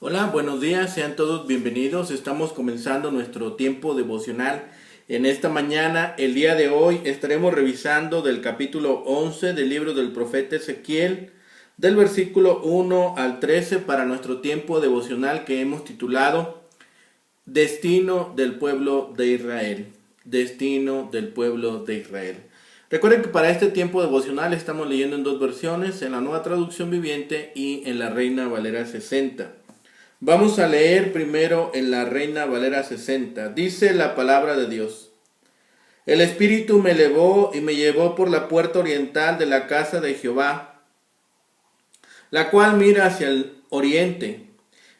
Hola, buenos días, sean todos bienvenidos. Estamos comenzando nuestro tiempo devocional. En esta mañana, el día de hoy, estaremos revisando del capítulo 11 del libro del profeta Ezequiel, del versículo 1 al 13 para nuestro tiempo devocional que hemos titulado Destino del pueblo de Israel. Destino del pueblo de Israel. Recuerden que para este tiempo devocional estamos leyendo en dos versiones, en la Nueva Traducción Viviente y en la Reina Valera 60. Vamos a leer primero en la Reina Valera 60. Dice la palabra de Dios. El Espíritu me elevó y me llevó por la puerta oriental de la casa de Jehová, la cual mira hacia el oriente.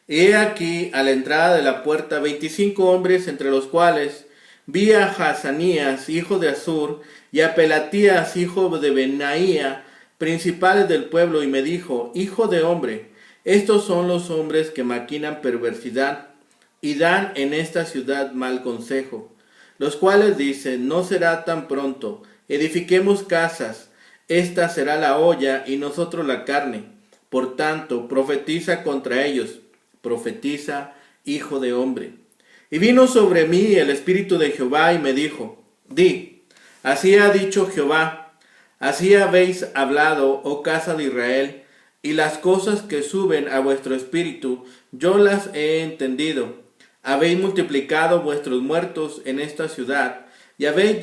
Y he aquí, a la entrada de la puerta, 25 hombres, entre los cuales vi a Hazanías, hijo de Azur, y a Pelatías, hijo de Benaía, principales del pueblo, y me dijo, hijo de hombre, estos son los hombres que maquinan perversidad y dan en esta ciudad mal consejo, los cuales dicen, no será tan pronto, edifiquemos casas, esta será la olla y nosotros la carne. Por tanto, profetiza contra ellos, profetiza, hijo de hombre. Y vino sobre mí el Espíritu de Jehová y me dijo, di, así ha dicho Jehová, así habéis hablado, oh casa de Israel, y las cosas que suben a vuestro espíritu, yo las he entendido. Habéis multiplicado vuestros muertos en esta ciudad, y habéis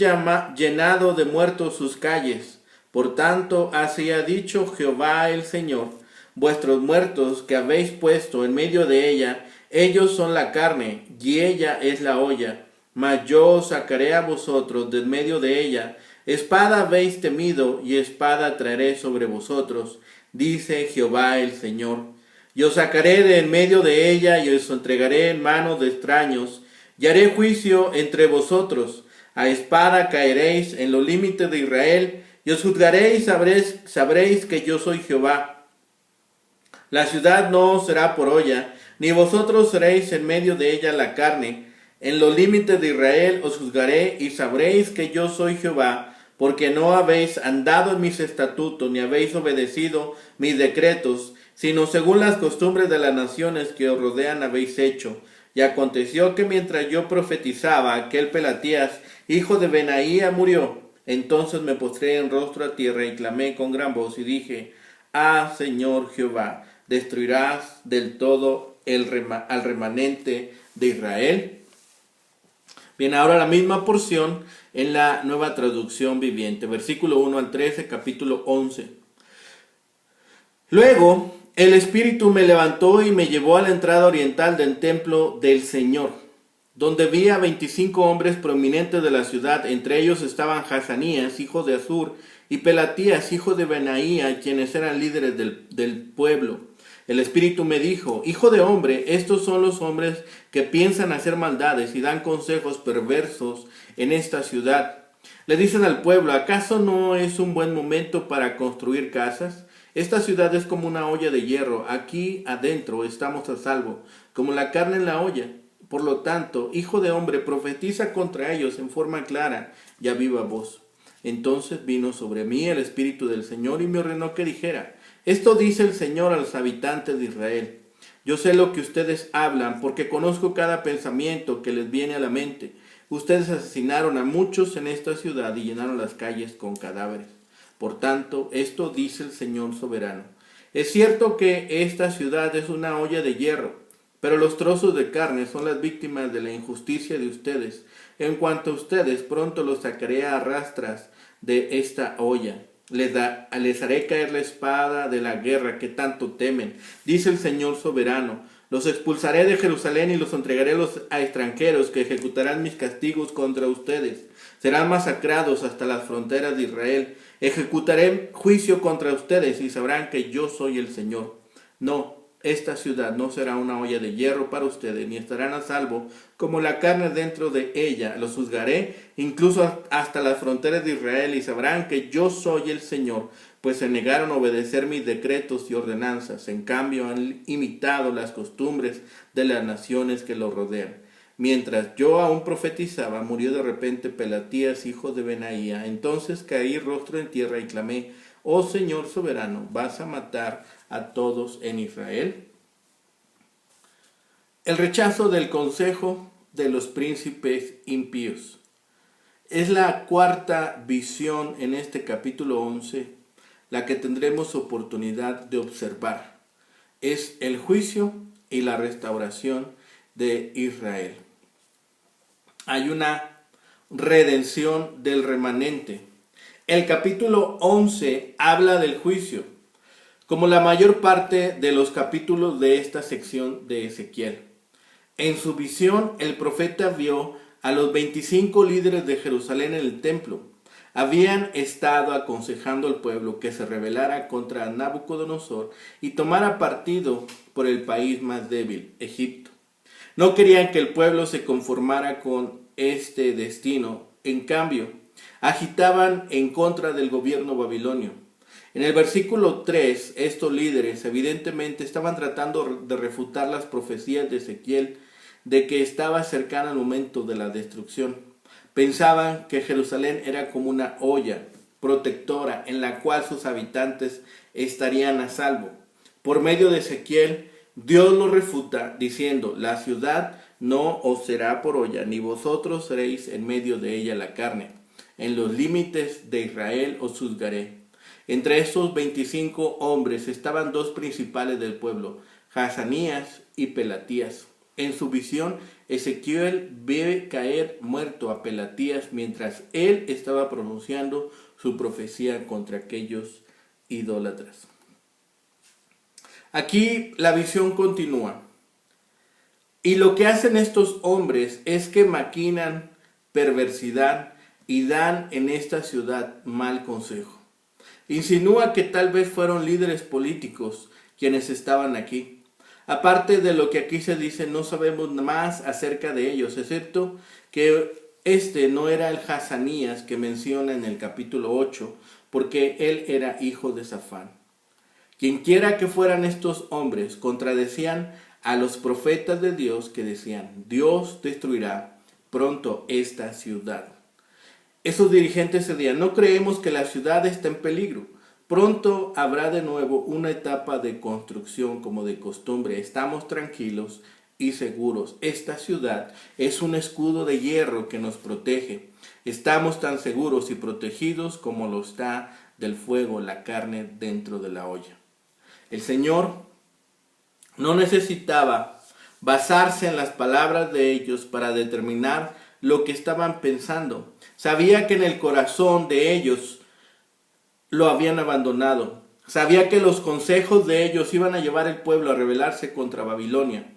llenado de muertos sus calles. Por tanto, así ha dicho Jehová el Señor, vuestros muertos que habéis puesto en medio de ella, ellos son la carne, y ella es la olla. Mas yo os sacaré a vosotros de en medio de ella. Espada habéis temido, y espada traeré sobre vosotros, dice Jehová el Señor. Y os sacaré de en medio de ella, y os entregaré en manos de extraños, y haré juicio entre vosotros. A espada caeréis en los límites de Israel, y os juzgaré y sabréis que yo soy Jehová. La ciudad no será por olla, ni vosotros seréis en medio de ella la carne. En los límites de Israel os juzgaré y sabréis que yo soy Jehová, porque no habéis andado en mis estatutos, ni habéis obedecido mis decretos, sino según las costumbres de las naciones que os rodean habéis hecho. Y aconteció que mientras yo profetizaba, aquel Pelatías, hijo de Benaía, murió. Entonces me postré en rostro a tierra y clamé con gran voz y dije, ah, Señor Jehová, ¿destruirás del todo al remanente de Israel? Bien, ahora la misma porción en la Nueva Traducción Viviente, versículo 1 al 13, capítulo 11. Luego, el Espíritu me levantó y me llevó a la entrada oriental del templo del Señor, donde vi a 25 hombres prominentes de la ciudad. Entre ellos estaban Hazanías, hijo de Azur, y Pelatías, hijo de Benaía, quienes eran líderes del pueblo. El Espíritu me dijo, hijo de hombre, estos son los hombres que piensan hacer maldades y dan consejos perversos en esta ciudad. Le dicen al pueblo, ¿acaso no es un buen momento para construir casas? Esta ciudad es como una olla de hierro, aquí adentro estamos a salvo, como la carne en la olla. Por lo tanto, hijo de hombre, profetiza contra ellos en forma clara y a viva voz. Entonces vino sobre mí el Espíritu del Señor y me ordenó que dijera, esto dice el Señor a los habitantes de Israel. Yo sé lo que ustedes hablan, porque conozco cada pensamiento que les viene a la mente. Ustedes asesinaron a muchos en esta ciudad y llenaron las calles con cadáveres. Por tanto, esto dice el Señor soberano. Es cierto que esta ciudad es una olla de hierro, pero los trozos de carne son las víctimas de la injusticia de ustedes. En cuanto a ustedes, pronto los sacaré a rastras de esta olla. Les haré caer la espada de la guerra que tanto temen, dice el Señor soberano. Los expulsaré de Jerusalén y los entregaré a extranjeros que ejecutarán mis castigos contra ustedes. Serán masacrados hasta las fronteras de Israel. Ejecutaré juicio contra ustedes y sabrán que yo soy el Señor. No, esta ciudad no será una olla de hierro para ustedes, ni estarán a salvo como la carne dentro de ella. Los juzgaré incluso hasta las fronteras de Israel y sabrán que yo soy el Señor, pues se negaron a obedecer mis decretos y ordenanzas. En cambio han imitado las costumbres de las naciones que los rodean. Mientras yo aún profetizaba, murió de repente Pelatías, hijo de Benaía. Entonces caí rostro en tierra y clamé, oh Señor soberano, ¿vas a matar a todos en Israel? El rechazo del consejo de los príncipes impíos. Es la cuarta visión en este capítulo 11, la que tendremos oportunidad de observar. Es el juicio y la restauración de Israel. Hay una redención del remanente. El capítulo 11 habla del juicio, como la mayor parte de los capítulos de esta sección de Ezequiel. En su visión, el profeta vio a los 25 líderes de Jerusalén en el templo. Habían estado aconsejando al pueblo que se rebelara contra Nabucodonosor y tomara partido por el país más débil, Egipto. No querían que el pueblo se conformara con este destino. En cambio, agitaban en contra del gobierno babilonio. En el versículo 3, estos líderes evidentemente estaban tratando de refutar las profecías de Ezequiel de que estaba cercano el momento de la destrucción. Pensaban que Jerusalén era como una olla protectora en la cual sus habitantes estarían a salvo. Por medio de Ezequiel, Dios lo refuta diciendo: la ciudad no os será por olla, ni vosotros seréis en medio de ella la carne. En los límites de Israel os juzgaré. Entre estos 25 hombres estaban dos principales del pueblo, Hazanías y Pelatías. En su visión, Ezequiel ve caer muerto a Pelatías mientras él estaba pronunciando su profecía contra aquellos idólatras. Aquí la visión continúa. Y lo que hacen estos hombres es que maquinan perversidad y dan en esta ciudad mal consejo. Insinúa que tal vez fueron líderes políticos quienes estaban aquí. Aparte de lo que aquí se dice, no sabemos más acerca de ellos, excepto que este no era el Hazanías que menciona en el capítulo 8, porque él era hijo de Safán. Quienquiera que fueran estos hombres, contradecían a los profetas de Dios que decían: Dios destruirá pronto esta ciudad. Esos dirigentes decían: no creemos que la ciudad está en peligro. Pronto habrá de nuevo una etapa de construcción como de costumbre. Estamos tranquilos y seguros. Esta ciudad es un escudo de hierro que nos protege. Estamos tan seguros y protegidos como lo está del fuego la carne dentro de la olla. El Señor no necesitaba basarse en las palabras de ellos para determinar lo que estaban pensando. Sabía que en el corazón de ellos lo habían abandonado. Sabía que los consejos de ellos iban a llevar al pueblo a rebelarse contra Babilonia.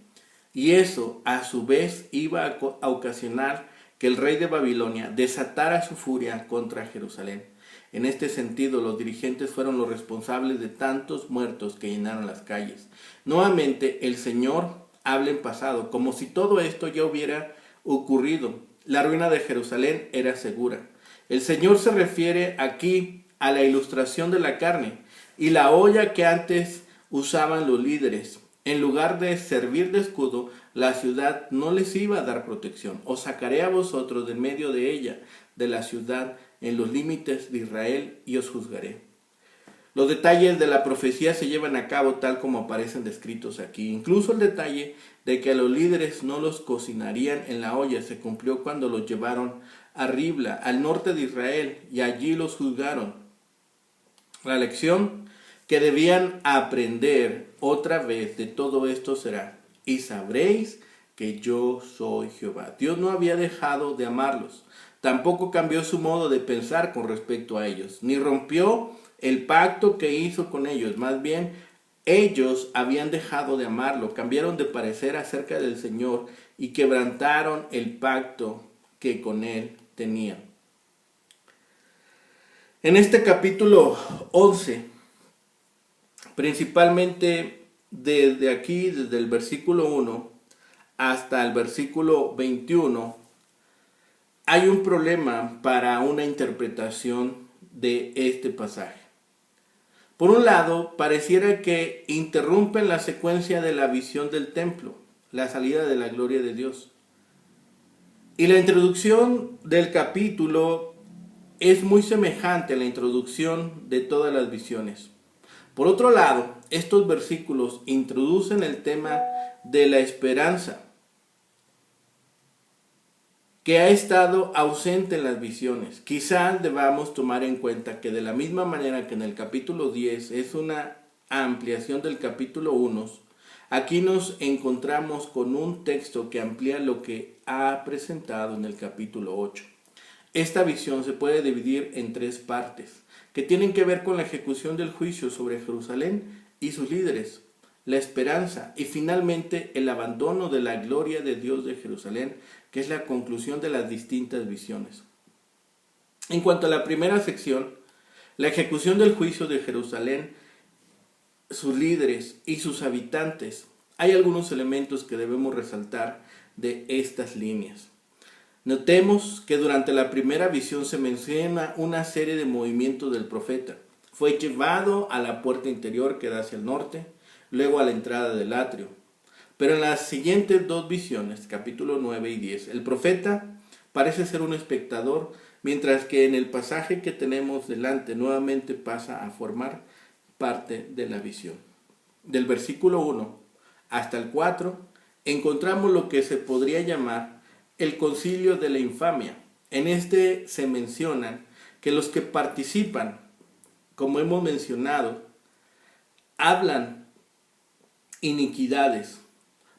Y eso, a su vez, iba a ocasionar que el rey de Babilonia desatara su furia contra Jerusalén. En este sentido, los dirigentes fueron los responsables de tantos muertos que llenaron las calles. Nuevamente, el Señor habla en pasado, como si todo esto ya hubiera ocurrido. La ruina de Jerusalén era segura. El Señor se refiere aquí a la ilustración de la carne y la olla que antes usaban los líderes. En lugar de servir de escudo, la ciudad no les iba a dar protección. Os sacaré a vosotros de medio de ella, de la ciudad, en los límites de Israel, y os juzgaré. Los detalles de la profecía se llevan a cabo tal como aparecen descritos aquí. Incluso el detalle de que a los líderes no los cocinarían en la olla se cumplió cuando los llevaron a Ribla, al norte de Israel, y allí los juzgaron. La lección que debían aprender otra vez de todo esto será: y sabréis que yo soy Jehová. Dios no había dejado de amarlos, tampoco cambió su modo de pensar con respecto a ellos, ni rompió el pacto que hizo con ellos. Más bien, ellos habían dejado de amarlo, cambiaron de parecer acerca del Señor y quebrantaron el pacto que con él tenían. En este capítulo 11, principalmente desde aquí, desde el versículo 1 hasta el versículo 21, hay un problema para una interpretación de este pasaje. Por un lado, pareciera que interrumpen la secuencia de la visión del templo, la salida de la gloria de Dios. Y la introducción del capítulo es muy semejante a la introducción de todas las visiones. Por otro lado, estos versículos introducen el tema de la esperanza, que ha estado ausente en las visiones. Quizás debamos tomar en cuenta que de la misma manera que en el capítulo 10 es una ampliación del capítulo 1, aquí nos encontramos con un texto que amplía lo que ha presentado en el capítulo 8. Esta visión se puede dividir en tres partes, que tienen que ver con la ejecución del juicio sobre Jerusalén y sus líderes, la esperanza y finalmente el abandono de la gloria de Dios de Jerusalén, que es la conclusión de las distintas visiones. En cuanto a la primera sección, la ejecución del juicio de Jerusalén, sus líderes y sus habitantes, hay algunos elementos que debemos resaltar de estas líneas. Notemos que durante la primera visión se menciona una serie de movimientos del profeta. Fue llevado a la puerta interior que da hacia el norte, luego a la entrada del atrio. Pero en las siguientes dos visiones, capítulo 9 y 10, el profeta parece ser un espectador, mientras que en el pasaje que tenemos delante nuevamente pasa a formar parte de la visión. Del versículo 1 hasta el 4 encontramos lo que se podría llamar el concilio de la infamia. En este se mencionan que los que participan, como hemos mencionado, hablan iniquidades,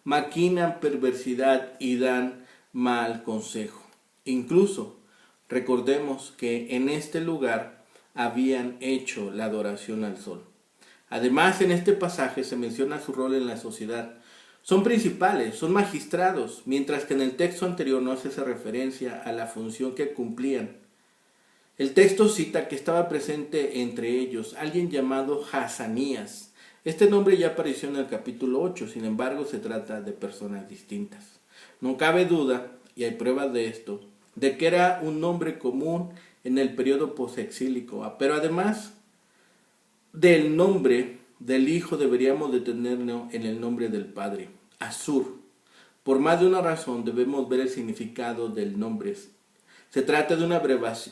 maquinan perversidad y dan mal consejo. Incluso recordemos que en este lugar habían hecho la adoración al sol. Además, en este pasaje se menciona su rol en la sociedad. Son principales, son magistrados, mientras que en el texto anterior no se hace referencia a la función que cumplían. El texto cita que estaba presente entre ellos alguien llamado Hazanías. Este nombre ya apareció en el capítulo 8, sin embargo se trata de personas distintas. No cabe duda, y hay pruebas de esto, de que era un nombre común en el periodo posexílico, pero además del nombre del hijo deberíamos detenernos en el nombre del padre, Asur. Por más de una razón debemos ver el significado del nombre. Se trata de una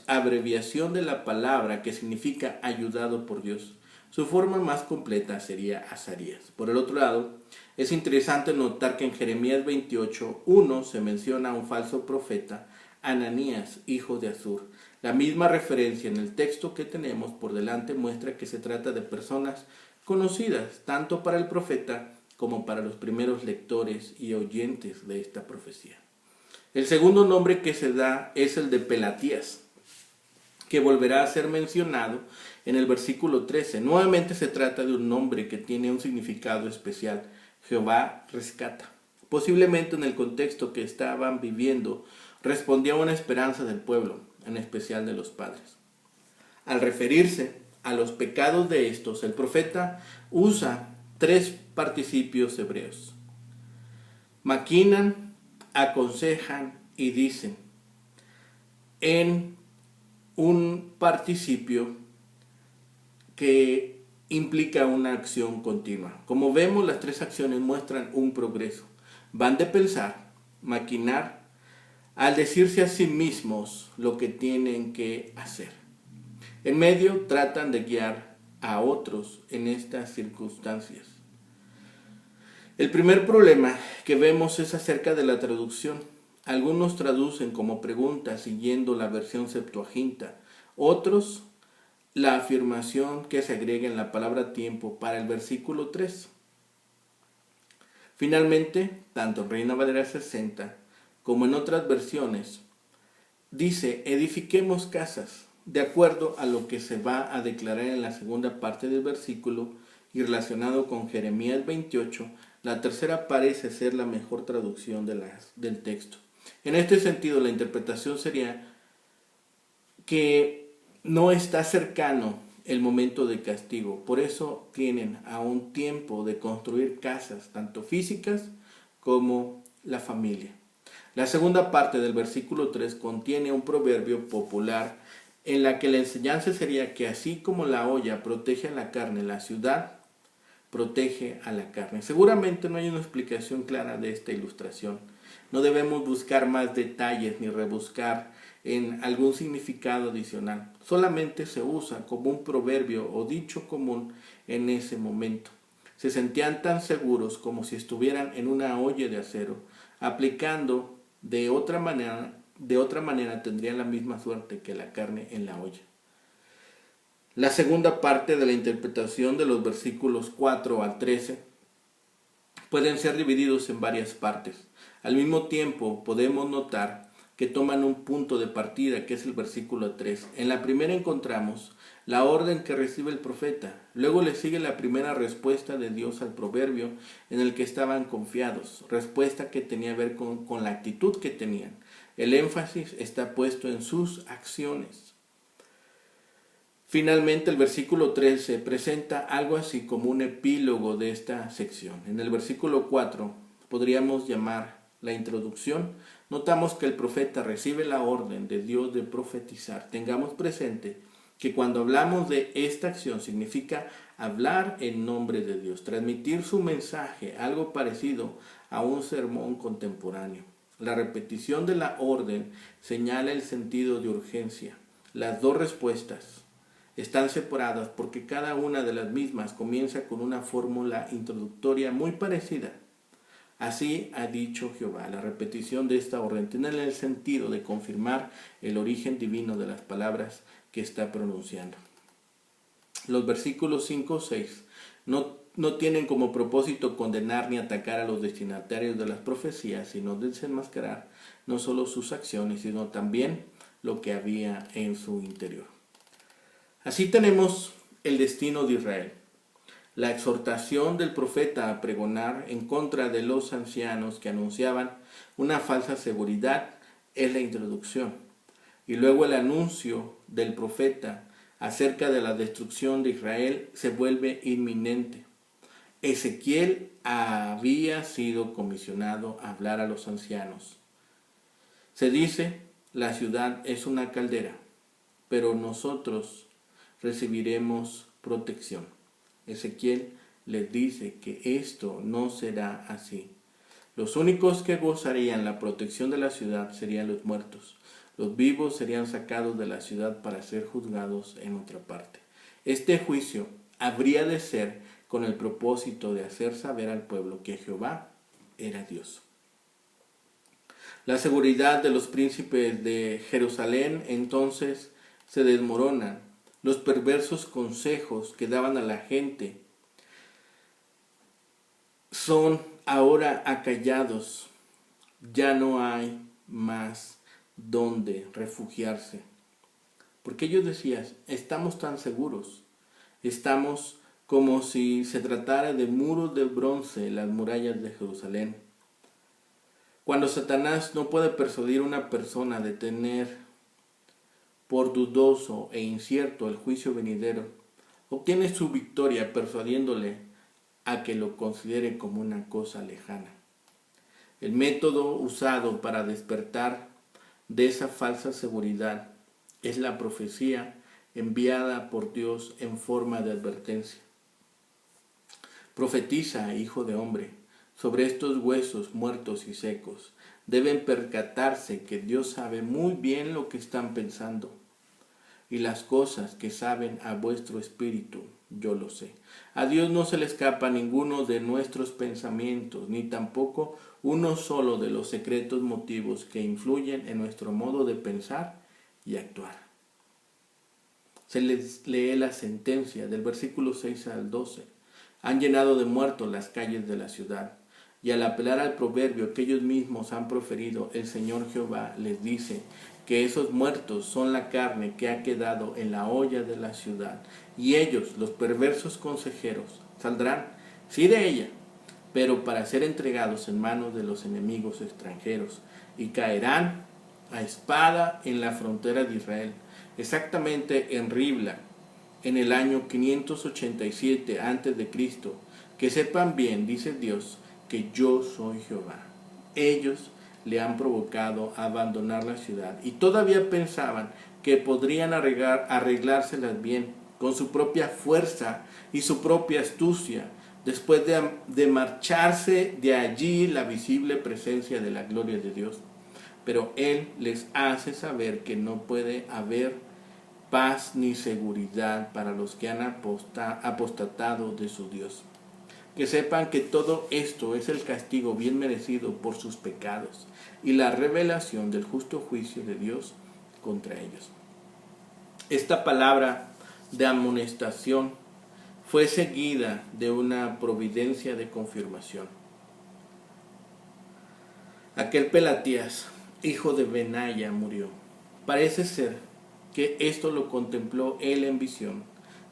abreviación de la palabra que significa ayudado por Dios. Su forma más completa sería Azarías. Por el otro lado, es interesante notar que en Jeremías 28:1 se menciona a un falso profeta, Ananías, hijo de Asur. La misma referencia en el texto que tenemos por delante muestra que se trata de personas conocidas, tanto para el profeta como para los primeros lectores y oyentes de esta profecía. El segundo nombre que se da es el de Pelatías, que volverá a ser mencionado en el versículo 13. Nuevamente se trata de un nombre que tiene un significado especial. Jehová rescata. Posiblemente en el contexto que estaban viviendo respondía a una esperanza del pueblo, en especial de los padres. Al referirse a los pecados de estos, el profeta usa tres participios hebreos. Maquinan, aconsejan y dicen, en un participio que implica una acción continua. Como vemos, las tres acciones muestran un progreso. Van de pensar, maquinar, al decirse a sí mismos lo que tienen que hacer. En medio tratan de guiar a otros en estas circunstancias. El primer problema que vemos es acerca de la traducción. Algunos traducen como pregunta siguiendo la versión Septuaginta, otros la afirmación que se agrega en la palabra tiempo para el versículo 3. Finalmente, tanto en Reina Valera 60 como en otras versiones, dice edifiquemos casas, de acuerdo a lo que se va a declarar en la segunda parte del versículo y relacionado con Jeremías 28, la tercera parece ser la mejor traducción del texto. En este sentido, la interpretación sería que no está cercano el momento de castigo. Por eso tienen aún tiempo de construir casas, tanto físicas como la familia. La segunda parte del versículo 3 contiene un proverbio popular en la que la enseñanza sería que así como la olla protege a la carne, la ciudad protege a la carne. Seguramente no hay una explicación clara de esta ilustración. No debemos buscar más detalles ni rebuscar en algún significado adicional. Solamente se usa como un proverbio o dicho común en ese momento. Se sentían tan seguros como si estuvieran en una olla de acero. Aplicando de otra manera tendrían la misma suerte que la carne en la olla. La segunda parte de la interpretación de los versículos 4 al 13 pueden ser divididos en varias partes. Al mismo tiempo podemos notar que toman un punto de partida, que es el versículo 3. En la primera encontramos la orden que recibe el profeta. Luego le sigue la primera respuesta de Dios al proverbio en el que estaban confiados, respuesta que tenía que ver con la actitud que tenían. El énfasis está puesto en sus acciones. Finalmente, el versículo 13 presenta algo así como un epílogo de esta sección. En el versículo 4 podríamos llamar la introducción. Notamos que el profeta recibe la orden de Dios de profetizar. Tengamos presente que cuando hablamos de esta acción significa hablar en nombre de Dios, transmitir su mensaje, algo parecido a un sermón contemporáneo. La repetición de la orden señala el sentido de urgencia. Las dos respuestas están separadas porque cada una de las mismas comienza con una fórmula introductoria muy parecida. Así ha dicho Jehová. La repetición de esta orden tiene el sentido de confirmar el origen divino de las palabras que está pronunciando. Los versículos 5 o 6 no tienen como propósito condenar ni atacar a los destinatarios de las profecías, sino desenmascarar no solo sus acciones, sino también lo que había en su interior. Así tenemos el destino de Israel. La exhortación del profeta a pregonar en contra de los ancianos que anunciaban una falsa seguridad es la introducción. Y luego el anuncio del profeta acerca de la destrucción de Israel se vuelve inminente. Ezequiel había sido comisionado a hablar a los ancianos. Se dice, la ciudad es una caldera, pero nosotros recibiremos protección. Ezequiel les dice que esto no será así. Los únicos que gozarían la protección de la ciudad serían los muertos. Los vivos serían sacados de la ciudad para ser juzgados en otra parte. Este juicio habría de ser con el propósito de hacer saber al pueblo que Jehová era Dios. La seguridad de los príncipes de Jerusalén entonces se desmorona. Los perversos consejos que daban a la gente son ahora acallados. Ya no hay más donde refugiarse. Porque ellos decían, estamos tan seguros, estamos como si se tratara de muros de bronce las murallas de Jerusalén. Cuando Satanás no puede persuadir a una persona de tener por dudoso e incierto el juicio venidero, obtiene su victoria persuadiéndole a que lo considere como una cosa lejana. El método usado para despertar de esa falsa seguridad es la profecía enviada por Dios en forma de advertencia. Profetiza, hijo de hombre, sobre estos huesos muertos y secos. Deben percatarse que Dios sabe muy bien lo que están pensando, y las cosas que saben a vuestro espíritu, yo lo sé. A Dios no se le escapa ninguno de nuestros pensamientos, ni tampoco uno solo de los secretos motivos que influyen en nuestro modo de pensar y actuar. Se les lee la sentencia del versículo 6 al 12. Han llenado de muertos las calles de la ciudad. Y al apelar al proverbio que ellos mismos han proferido, el Señor Jehová les dice que esos muertos son la carne que ha quedado en la olla de la ciudad. Y ellos, los perversos consejeros, saldrán, sí de ella, pero para ser entregados en manos de los enemigos extranjeros, y caerán a espada en la frontera de Israel, exactamente en Ribla, en el año 587 a.C. Que sepan bien, dice Dios, que yo soy Jehová. Ellos le han provocado a abandonar la ciudad y todavía pensaban que podrían arreglárselas bien con su propia fuerza y su propia astucia, después de marcharse de allí la visible presencia de la gloria de Dios. Pero Él les hace saber que no puede haber paz ni seguridad para los que han apostatado de su Dios. que sepan que todo esto es el castigo bien merecido por sus pecados y la revelación del justo juicio de Dios contra ellos. Esta palabra de amonestación fue seguida de una providencia de confirmación. Aquel Pelatías, hijo de Benaya, murió. Parece ser que esto lo contempló él en visión,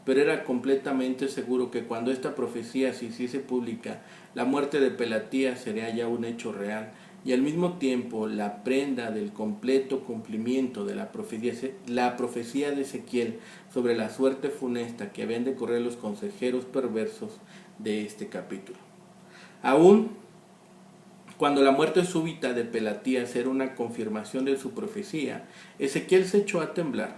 pero era completamente seguro que cuando esta profecía se hiciese pública, la muerte de Pelatías sería ya un hecho real, y al mismo tiempo la prenda del completo cumplimiento de la profecía de Ezequiel sobre la suerte funesta que habían de correr los consejeros perversos de este capítulo. Aún cuando la muerte súbita de Pelatías era una confirmación de su profecía, Ezequiel se echó a temblar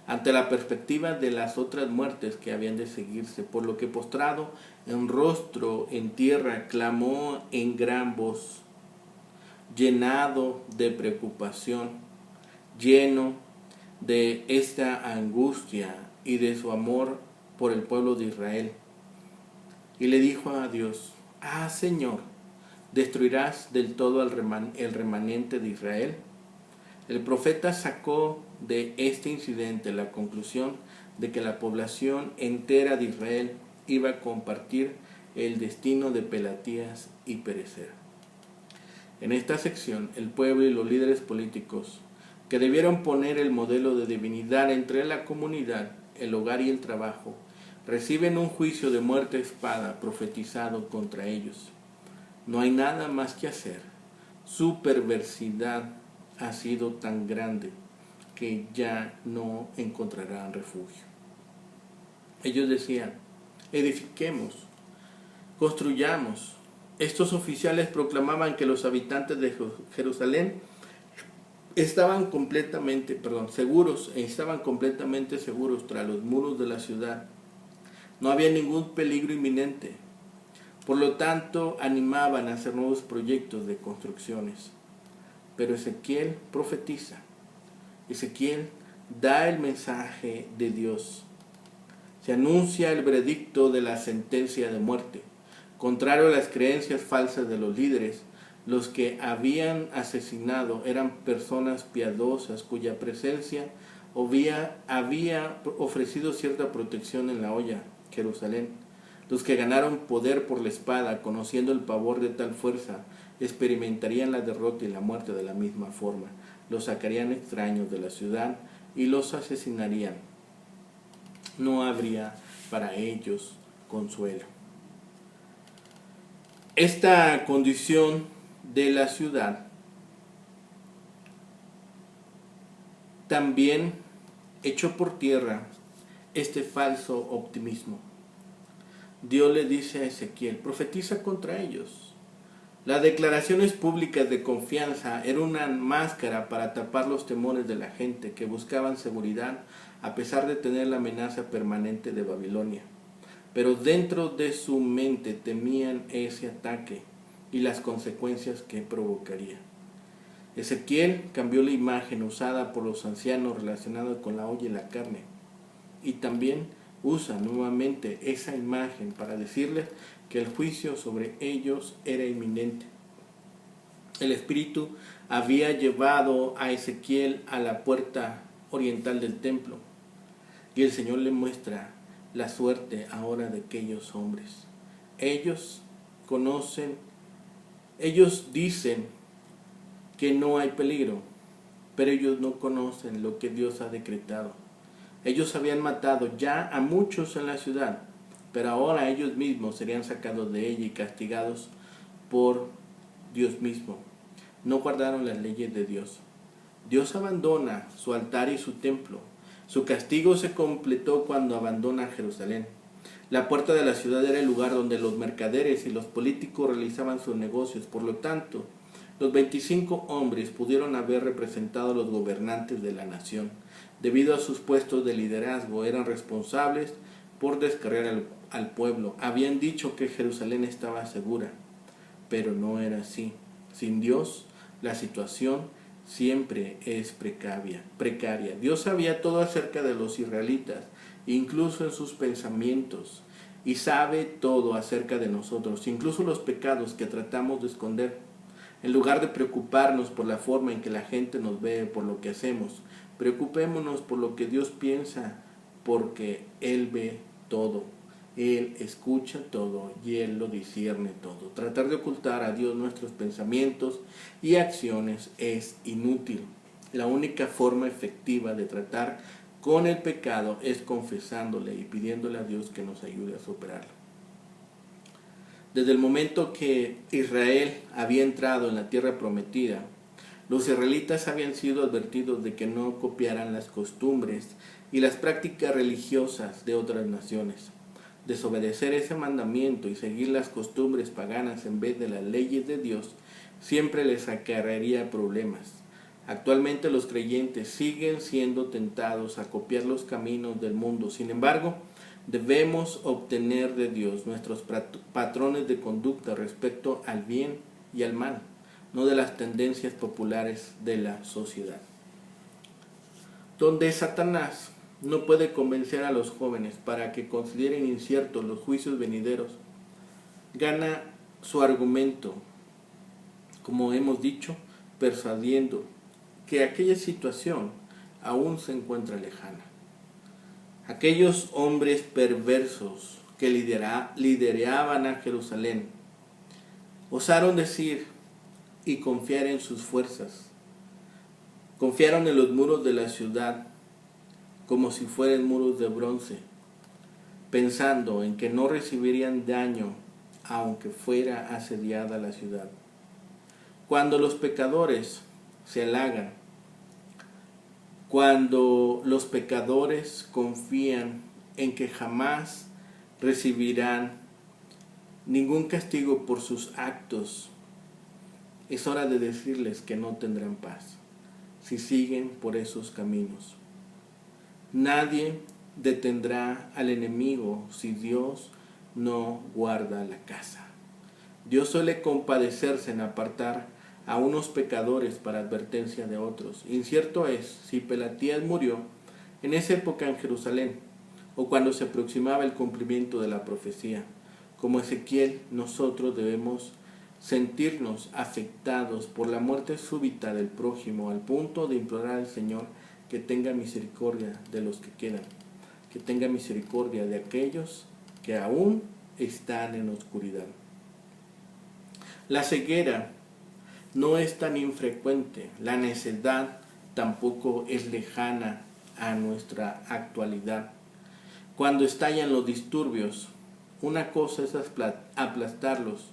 ante la perspectiva de las otras muertes que habían de seguirse, por lo que postrado en rostro en tierra clamó en gran voz, llenado de preocupación, lleno de esta angustia y de su amor por el pueblo de Israel. Y le dijo a Dios: «Ah, Señor, ¿destruirás del todo el remanente de Israel?». El profeta sacó de este incidente la conclusión de que la población entera de Israel iba a compartir el destino de Pelatías y perecer. En esta sección, el pueblo y los líderes políticos, que debieron poner el modelo de divinidad entre la comunidad, el hogar y el trabajo, reciben un juicio de muerte a espada profetizado contra ellos. No hay nada más que hacer. Su perversidad ha sido tan grande que ya no encontrarán refugio. Ellos decían: edifiquemos, construyamos. Estos oficiales proclamaban que los habitantes de Jerusalén estaban completamente seguros tras los muros de la ciudad. No había ningún peligro inminente. Por lo tanto, animaban a hacer nuevos proyectos de construcciones. Pero Ezequiel profetiza. Ezequiel da el mensaje de Dios. Se anuncia el veredicto de la sentencia de muerte. Contrario a las creencias falsas de los líderes, los que habían asesinado eran personas piadosas cuya presencia había ofrecido cierta protección en la olla, Jerusalén. Los que ganaron poder por la espada, conociendo el pavor de tal fuerza, experimentarían la derrota y la muerte de la misma forma. Los sacarían extraños de la ciudad y los asesinarían. No habría para ellos consuelo. Esta condición de la ciudad también echó por tierra este falso optimismo. Dios le dice a Ezequiel: profetiza contra ellos. Las declaraciones públicas de confianza eran una máscara para tapar los temores de la gente que buscaban seguridad a pesar de tener la amenaza permanente de Babilonia. Pero dentro de su mente temían ese ataque y las consecuencias que provocaría. Ezequiel cambió la imagen usada por los ancianos relacionada con la olla y la carne, y también usa nuevamente esa imagen para decirles que el juicio sobre ellos era inminente. El Espíritu había llevado a Ezequiel a la puerta oriental del templo, y el Señor le muestra la suerte ahora de aquellos hombres. Ellos dicen que no hay peligro, pero ellos no conocen lo que Dios ha decretado. Ellos habían matado ya a muchos en la ciudad, pero ahora ellos mismos serían sacados de ella y castigados por Dios mismo. No guardaron las leyes de Dios. Dios abandona su altar y su templo. Su castigo se completó cuando abandona Jerusalén. La puerta de la ciudad era el lugar donde los mercaderes y los políticos realizaban sus negocios. Por lo tanto, los 25 hombres pudieron haber representado a los gobernantes de la nación. Debido a sus puestos de liderazgo, eran responsables por descarriar al pueblo. Habían dicho que Jerusalén estaba segura, pero no era así. Sin Dios, la situación siempre es precaria. Dios sabía todo acerca de los israelitas, incluso en sus pensamientos, y sabe todo acerca de nosotros, incluso los pecados que tratamos de esconder. En lugar de preocuparnos por la forma en que la gente nos ve, por lo que hacemos, preocupémonos por lo que Dios piensa, porque Él ve todo, Él escucha todo y Él lo discierne todo. Tratar de ocultar a Dios nuestros pensamientos y acciones es inútil. La única forma efectiva de tratar con el pecado es confesándole y pidiéndole a Dios que nos ayude a superarlo. Desde el momento que Israel había entrado en la tierra prometida, los israelitas habían sido advertidos de que no copiaran las costumbres y las prácticas religiosas de otras naciones. Desobedecer ese mandamiento y seguir las costumbres paganas en vez de las leyes de Dios siempre les acarrearía problemas. Actualmente los creyentes siguen siendo tentados a copiar los caminos del mundo. Sin embargo, debemos obtener de Dios nuestros patrones de conducta respecto al bien y al mal, no de las tendencias populares de la sociedad. Donde Satanás no puede convencer a los jóvenes para que consideren inciertos los juicios venideros, gana su argumento, como hemos dicho, persuadiendo que aquella situación aún se encuentra lejana. Aquellos hombres perversos que lideraban a Jerusalén osaron decir y confiar en sus fuerzas. Confiaron en los muros de la ciudad como si fueran muros de bronce, pensando en que no recibirían daño aunque fuera asediada la ciudad. Cuando los pecadores se halagan, cuando los pecadores confían en que jamás recibirán ningún castigo por sus actos, es hora de decirles que no tendrán paz si siguen por esos caminos. Nadie detendrá al enemigo si Dios no guarda la casa. Dios suele compadecerse en apartar a unos pecadores para advertencia de otros. Incierto es si Pelatías murió en esa época en Jerusalén o cuando se aproximaba el cumplimiento de la profecía. Como Ezequiel, nosotros debemos sentirnos afectados por la muerte súbita del prójimo al punto de implorar al Señor que tenga misericordia de los que quedan, que tenga misericordia de aquellos que aún están en oscuridad. La ceguera no es tan infrecuente, la necedad tampoco es lejana a nuestra actualidad. Cuando estallan los disturbios, una cosa es aplastarlos,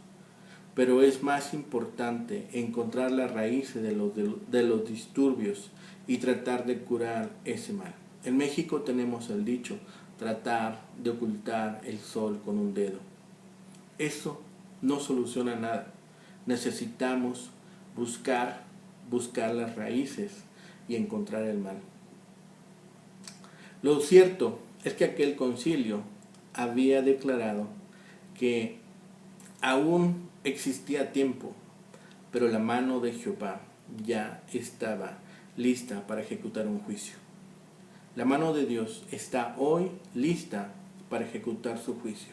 pero es más importante encontrar las raíces de los disturbios y tratar de curar ese mal. En México tenemos el dicho, tratar de ocultar el sol con un dedo. Eso no soluciona nada. Necesitamos buscar las raíces y encontrar el mal. Lo cierto es que aquel concilio había declarado que aún existía tiempo, pero la mano de Jehová ya estaba lista para ejecutar un juicio. La mano de Dios está hoy lista para ejecutar su juicio.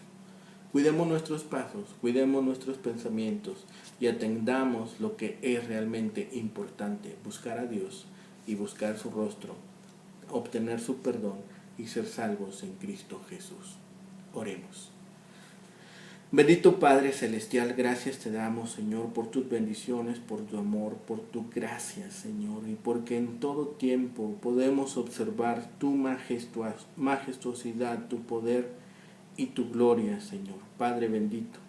Cuidemos nuestros pasos, cuidemos nuestros pensamientos y atendamos lo que es realmente importante, buscar a Dios y buscar su rostro, obtener su perdón y ser salvos en Cristo Jesús. Oremos. Bendito Padre Celestial, gracias te damos, Señor, por tus bendiciones, por tu amor, por tu gracia, Señor, y porque en todo tiempo podemos observar tu majestuosidad, tu poder y tu gloria, Señor. Padre bendito,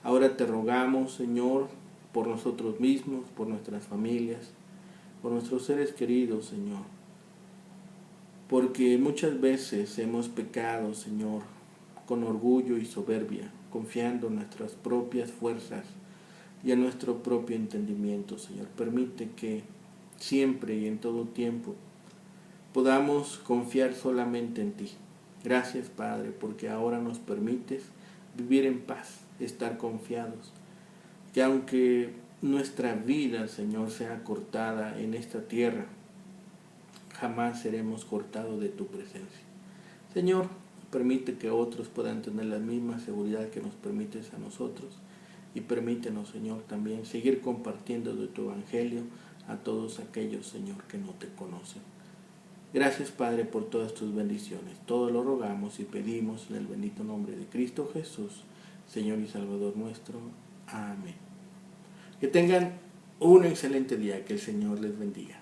ahora te rogamos, Señor, por nosotros mismos, por nuestras familias, por nuestros seres queridos, Señor, porque muchas veces hemos pecado, Señor, con orgullo y soberbia, confiando en nuestras propias fuerzas y en nuestro propio entendimiento, Señor. Permite que siempre y en todo tiempo podamos confiar solamente en ti. Gracias, Padre, porque ahora nos permites vivir en paz, estar confiados, que aunque nuestra vida, Señor, sea cortada en esta tierra, jamás seremos cortados de tu presencia. Señor, Permite que otros puedan tener la misma seguridad que nos permites a nosotros. Y permítenos, Señor, también seguir compartiendo de tu evangelio a todos aquellos, Señor, que no te conocen. Gracias, Padre, por todas tus bendiciones. Todo lo rogamos y pedimos en el bendito nombre de Cristo Jesús, Señor y Salvador nuestro. Amén. Que tengan un excelente día. Que el Señor les bendiga.